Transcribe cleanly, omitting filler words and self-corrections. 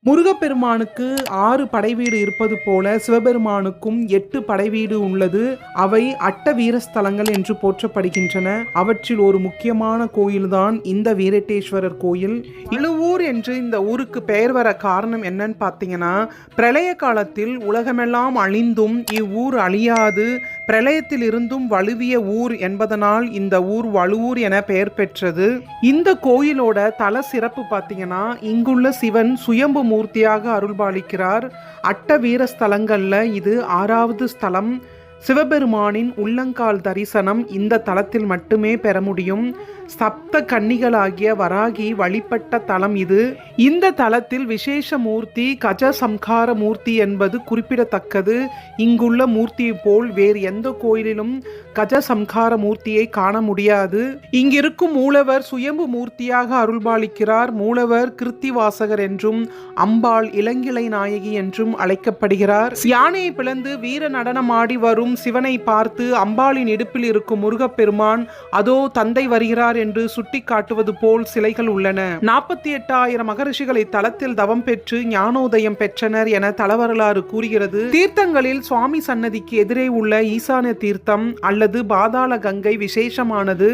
முருகப்பெருமானுக்கு 6 படைவீடு இருப்பது போல சிவபெருமானுக்கும் 8 படைவீடு உள்ளது. அவை அட்ட வீரஸ்தலங்கள் என்று போற்றப்படுகின்றன. அவற்றில் ஒரு முக்கியமான கோயில்தான் இந்த வீரட்டேஸ்வரர் கோயில். இழுவூர் என்று இந்த ஊருக்கு பெயர் வர காரணம் என்னன்னு பார்த்தீங்கன்னா, பிரளய காலத்தில் உலகமெல்லாம் அழிந்தும் இவ்வூர் அழியாது பிரளயத்தில் இருந்தும் வலுவிய ஊர் என்பதனால் இந்த ஊர் வலுவூர் என பெயர் பெற்றது. இந்த கோயிலோட தல சிறப்பு பார்த்தீங்கன்னா, இங்குள்ள சிவன் சுயம்பு மூர்த்தியாக அருள்பாலிக்கிறார். அட்ட வீர ஸ்தலங்கள்ல இது 6வது ஸ்தலம். சிவபெருமானின் உள்ளங்கால் தரிசனம் இந்த தலத்தில் மட்டுமே பெற முடியும். சப்த கன்னிகளாகிய வராகி வழிபட்ட தலம் இது. இந்த தலத்தில் விசேஷ மூர்த்தி கஜ சம்ஹார மூர்த்தி என்பது குறிப்பிடத்தக்கது. இங்குள்ள மூர்த்தியை போல் வேறு எந்த கோயிலிலும் கஜ சம்ஹார மூர்த்தியை காண முடியாது. இங்கிருக்கும் மூலவர் சுயம்பு மூர்த்தியாக அருள்பாலிக்கிறார். மூலவர் கிருத்திவாசகர் என்றும் அம்பாள் இளங்கிளை நாயகி என்றும் அழைக்கப்படுகிறார். யானையை பிளந்து வீர நடனமாடி வரும் சிவனை பார்த்து அம்பாளின் இடுப்பில் இருக்கும் முருகப்பெருமான் அதோ தந்தை வருகிறார் என்று சுட்டி காட்டுவது போல் சிலைகள் உள்ளன. 48,000 மகரிஷிகளை தலத்தில் தவம் பெற்று ஞானோதயம் பெற்றனர் என தலவரலாறு கூறுகிறது. தீர்த்தங்களில் சுவாமி சன்னதிக்கு எதிரே உள்ள ஈசான தீர்த்தம் அல்லது பாதாள கங்கை விசேஷமானது.